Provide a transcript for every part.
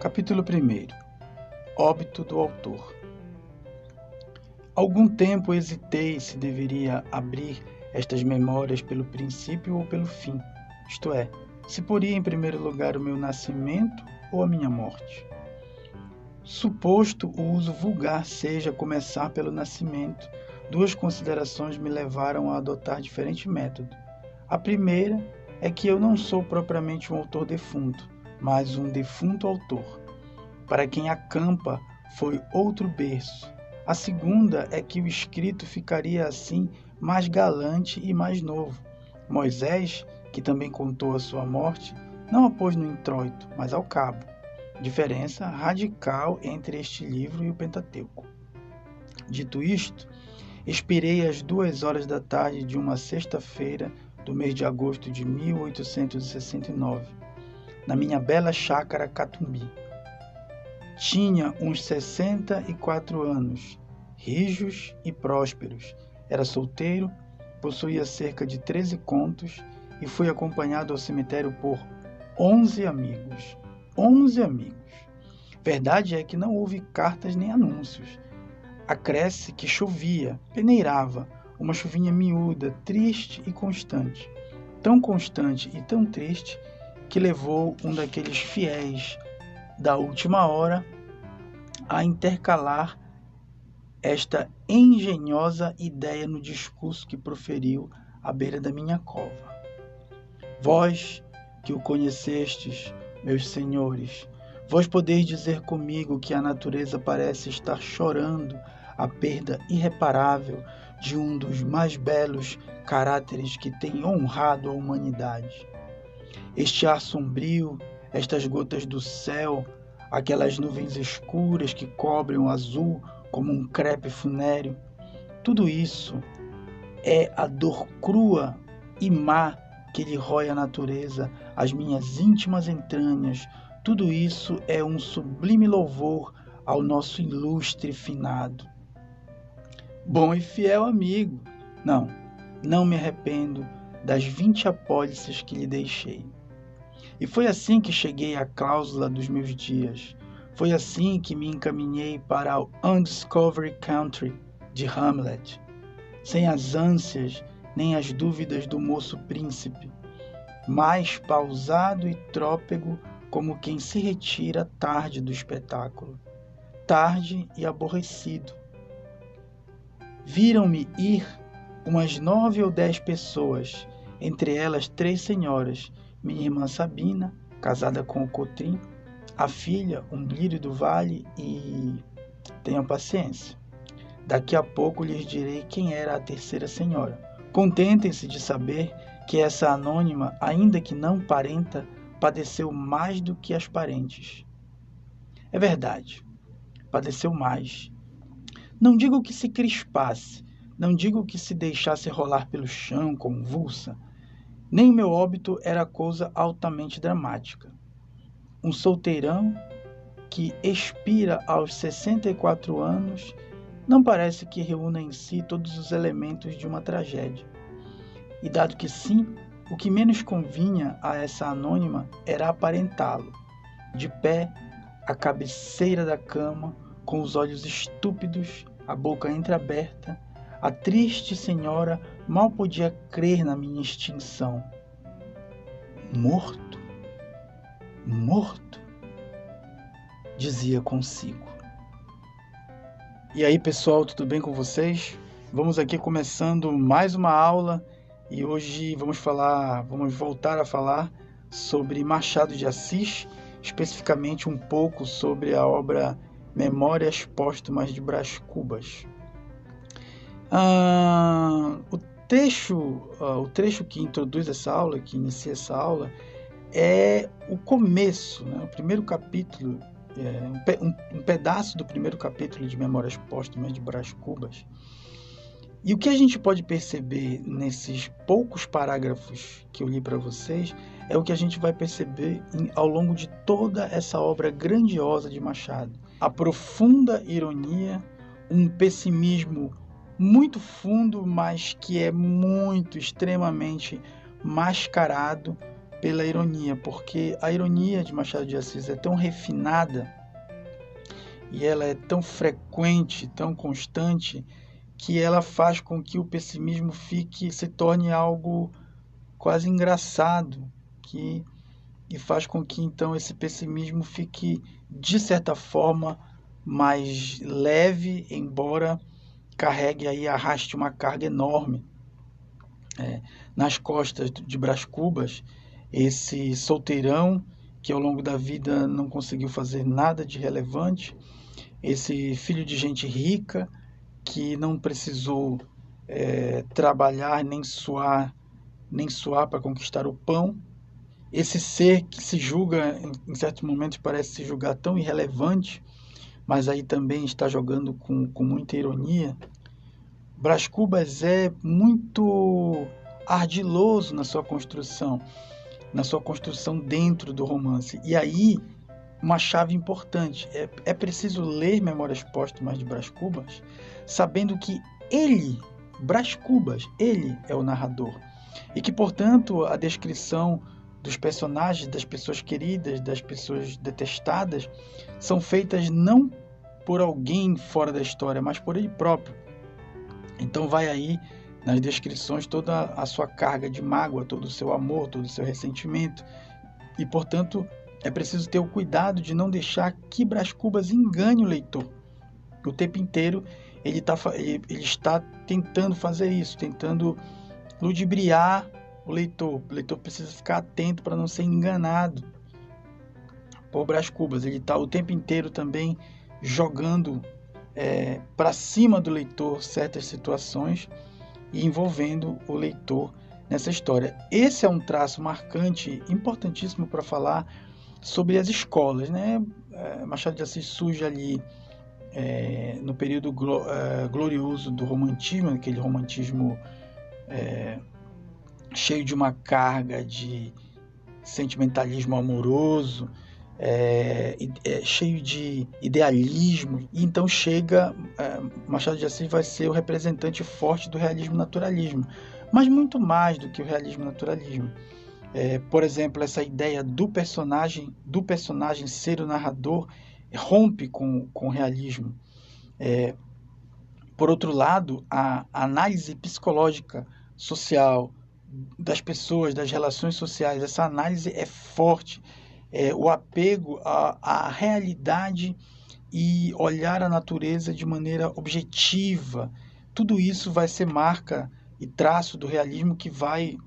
Capítulo 1. Óbito do autor. Algum tempo hesitei se deveria abrir estas memórias pelo princípio ou pelo fim, isto é, se poria em primeiro lugar o meu nascimento ou a minha morte. Suposto o uso vulgar seja começar pelo nascimento, duas considerações me levaram a adotar diferente método. A primeira é que eu não sou propriamente um autor defunto, mas um defunto autor. Para quem acampa foi outro berço. A segunda é que o escrito ficaria assim mais galante e mais novo. Moisés, que também contou a sua morte, não a pôs no introito, mas ao cabo. Diferença radical entre este livro e o Pentateuco. Dito isto, expirei às 2 horas da tarde de uma sexta-feira do mês de agosto de 1869, na minha bela chácara Catumbi. Tinha uns 64 anos, rijos e prósperos. Era solteiro, possuía cerca de 13 contos e fui acompanhado ao cemitério por 11 amigos. 11 amigos. Verdade é que não houve cartas nem anúncios. Acresce que chovia, peneirava, uma chuvinha miúda, triste e constante. Tão constante e tão triste que levou um daqueles fiéis da última hora a intercalar esta engenhosa ideia no discurso que proferiu à beira da minha cova. Vós que o conhecestes, meus senhores, vós podeis dizer comigo que a natureza parece estar chorando a perda irreparável de um dos mais belos caráteres que tem honrado a humanidade. Este ar sombrio, estas gotas do céu, aquelas nuvens escuras que cobrem o azul como um crepe funéreo, tudo isso é a dor crua e má que lhe rói a natureza, as minhas íntimas entranhas. Tudo isso é um sublime louvor ao nosso ilustre finado. Bom e fiel amigo, não me arrependo das 20 apólices que lhe deixei. E foi assim que cheguei à cláusula dos meus dias. Foi assim que me encaminhei para o Undiscovered Country de Hamlet, sem as ânsias nem as dúvidas do moço príncipe, mais pausado e trôpego como quem se retira tarde do espetáculo, tarde e aborrecido. Viram-me ir umas 9 ou 10 pessoas, entre elas 3 senhoras, minha irmã Sabina, casada com o Cotrim, a filha, um lírio do vale, e tenham paciência. Daqui a pouco lhes direi quem era a terceira senhora. Contentem-se de saber que essa anônima, ainda que não parenta, padeceu mais do que as parentes. É verdade, padeceu mais. Não digo que se crispasse, não digo que se deixasse rolar pelo chão, convulsa. Nem o meu óbito era coisa altamente dramática. Um solteirão que expira aos 64 anos não parece que reúna em si todos os elementos de uma tragédia. E dado que sim, o que menos convinha a essa anônima era aparentá-lo, de pé, à cabeceira da cama, com os olhos estúpidos, a boca entreaberta, a triste senhora mal podia crer na minha extinção. Morto? Morto? Dizia consigo. E aí, pessoal, tudo bem com vocês? Vamos aqui começando mais uma aula e hoje vamos voltar a falar sobre Machado de Assis, especificamente um pouco sobre a obra Memórias Póstumas de Brás Cubas. O trecho que introduz essa aula, que inicia essa aula, é o começo, né? O primeiro capítulo, um pedaço do primeiro capítulo de Memórias Póstumas de Brás Cubas. E o que a gente pode perceber nesses poucos parágrafos que eu li para vocês é o que a gente vai perceber ao longo de toda essa obra grandiosa de Machado. A profunda ironia, um pessimismo muito fundo, mas que é muito, extremamente mascarado pela ironia, porque a ironia de Machado de Assis é tão refinada e ela é tão frequente, tão constante, que ela faz com que o pessimismo se torne algo quase engraçado, e faz com que então esse pessimismo fique, de certa forma, mais leve, embora carregue aí, arraste uma carga enorme nas costas de Brás Cubas, esse solteirão que ao longo da vida não conseguiu fazer nada de relevante, esse filho de gente rica que não precisou trabalhar nem suar para conquistar o pão, esse ser que se julga, em certos momentos parece se julgar tão irrelevante, mas aí também está jogando com muita ironia. Brás Cubas é muito ardiloso na sua construção dentro do romance. E aí, uma chave importante, é preciso ler Memórias Póstumas de Brás Cubas, sabendo que ele, Brás Cubas, ele é o narrador. E que, portanto, a descrição dos personagens, das pessoas queridas, das pessoas detestadas, são feitas não por alguém fora da história, mas por ele próprio. Então vai aí nas descrições toda a sua carga de mágoa, todo o seu amor, todo o seu ressentimento. E, portanto, é preciso ter o cuidado de não deixar que Brás Cubas engane o leitor. O tempo inteiro ele está tentando fazer isso, tentando ludibriar o leitor. O leitor precisa ficar atento para não ser enganado por Brás Cubas. Ele está o tempo inteiro também jogando para cima do leitor certas situações e envolvendo o leitor nessa história. Esse é um traço marcante, importantíssimo para falar sobre as escolas, né? Machado de Assis surge ali no período glorioso do romantismo, aquele romantismo cheio de uma carga de sentimentalismo amoroso, cheio de idealismo, e então Machado de Assis vai ser o representante forte do realismo naturalismo, mas muito mais do que o realismo naturalismo. Por exemplo, essa ideia do personagem ser o narrador rompe com o realismo. Por outro lado, a análise psicológica social das pessoas, das relações sociais, essa análise é forte. O apego à realidade e olhar a natureza de maneira objetiva. Tudo isso vai ser marca e traço do realismo que vai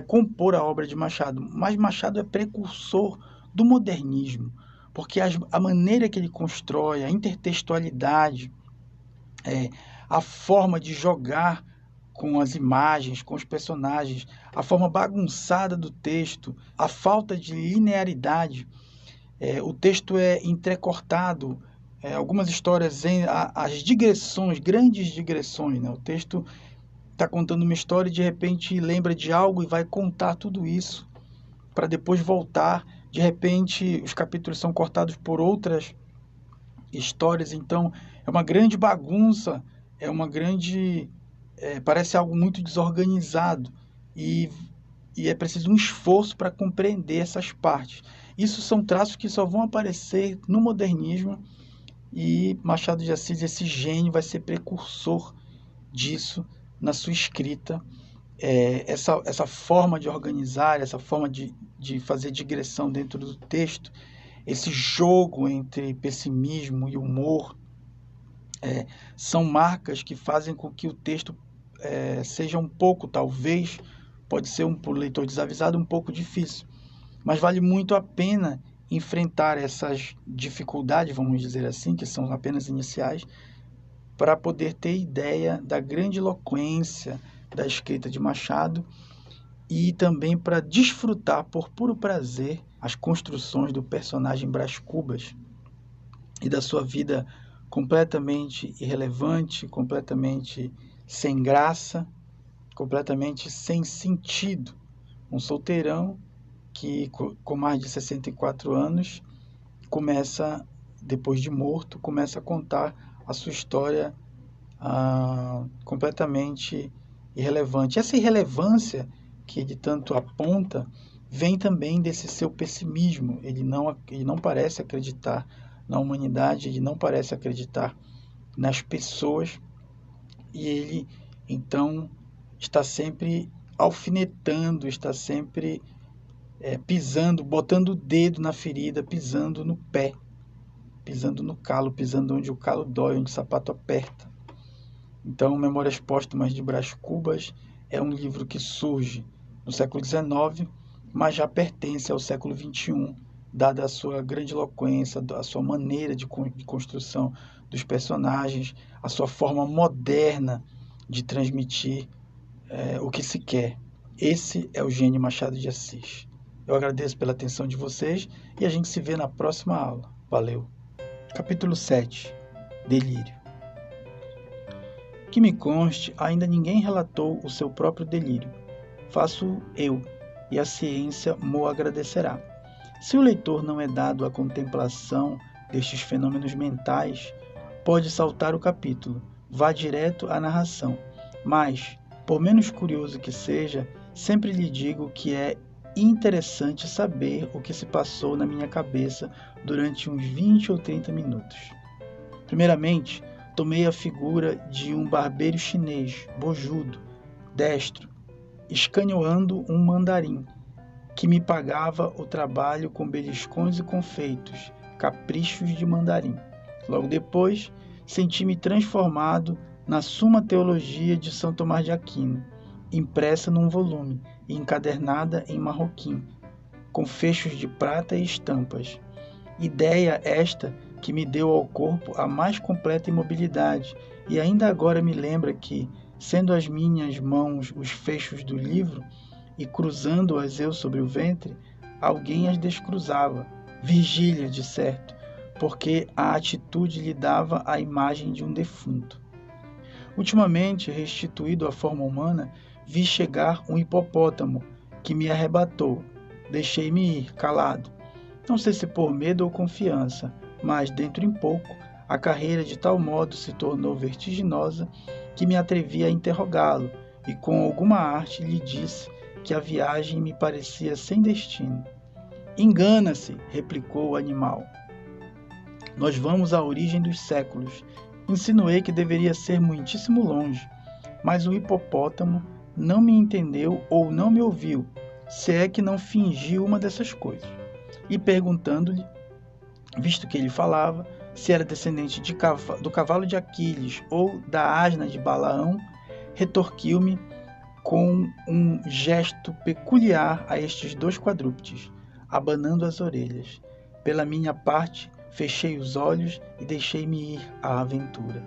compor a obra de Machado. Mas Machado é precursor do modernismo, porque a maneira que ele constrói, a intertextualidade, a forma de jogar com as imagens, com os personagens, a forma bagunçada do texto, a falta de linearidade. O texto é entrecortado, algumas histórias, as digressões, grandes digressões, né? O texto está contando uma história e de repente lembra de algo e vai contar tudo isso para depois voltar. De repente os capítulos são cortados por outras histórias, então é uma grande bagunça, parece algo muito desorganizado e é preciso um esforço para compreender essas partes. Isso são traços que só vão aparecer no modernismo, e Machado de Assis, esse gênio, vai ser precursor disso na sua escrita. Essa forma de organizar, essa forma de fazer digressão dentro do texto, esse jogo entre pessimismo e humor, são marcas que fazem com que o texto seja um pouco, talvez, pode ser para o leitor desavisado um pouco difícil, mas vale muito a pena enfrentar essas dificuldades, vamos dizer assim, que são apenas iniciais, para poder ter ideia da grande eloquência da escrita de Machado e também para desfrutar por puro prazer as construções do personagem Brás Cubas e da sua vida completamente irrelevante, completamente sem graça, completamente sem sentido. Um solteirão que, com mais de 64 anos, depois de morto, começa a contar a sua história completamente irrelevante. Essa irrelevância que ele tanto aponta vem também desse seu pessimismo. Ele não parece acreditar na humanidade, ele não parece acreditar nas pessoas, e ele, então, está sempre alfinetando, está sempre pisando, botando o dedo na ferida, pisando no pé, pisando no calo, pisando onde o calo dói, onde o sapato aperta. Então, Memórias Póstumas de Brás Cubas é um livro que surge no século XIX, mas já pertence ao século XXI, dada a sua grandiloquência, a sua maneira de construção dos personagens, a sua forma moderna de transmitir o que se quer. Esse é o gênio Machado de Assis. Eu agradeço pela atenção de vocês e a gente se vê na próxima aula. Valeu! Capítulo 7. Delírio. Que me conste, ainda ninguém relatou o seu próprio delírio. Faço eu, e a ciência mo agradecerá. Se o leitor não é dado à contemplação destes fenômenos mentais, pode saltar o capítulo, vá direto à narração. Mas, por menos curioso que seja, sempre lhe digo que é interessante saber o que se passou na minha cabeça durante uns 20 ou 30 minutos. Primeiramente, tomei a figura de um barbeiro chinês, bojudo, destro, escanhoando um mandarim, que me pagava o trabalho com beliscões e confeitos, caprichos de mandarim. Logo depois, senti-me transformado na Suma Teologia de São Tomás de Aquino, impressa num volume e encadernada em marroquim, com fechos de prata e estampas. Ideia esta que me deu ao corpo a mais completa imobilidade, e ainda agora me lembra que, sendo as minhas mãos os fechos do livro, e cruzando-as eu sobre o ventre, alguém as descruzava, Virgília, de certo, porque a atitude lhe dava a imagem de um defunto. Ultimamente, restituído à forma humana, vi chegar um hipopótamo, que me arrebatou. Deixei-me ir, calado. Não sei se por medo ou confiança, mas, dentro em pouco, a carreira de tal modo se tornou vertiginosa que me atrevi a interrogá-lo, e com alguma arte lhe disse que a viagem me parecia sem destino. Engana-se, replicou o animal. Nós vamos à origem dos séculos. Insinuei que deveria ser muitíssimo longe, mas o hipopótamo não me entendeu ou não me ouviu, se é que não fingiu uma dessas coisas. E perguntando-lhe, visto que ele falava, se era descendente do cavalo de Aquiles ou da asna de Balaão, retorquiu-me com um gesto peculiar a estes dois quadrúpedes, abanando as orelhas. Pela minha parte, fechei os olhos e deixei-me ir à aventura.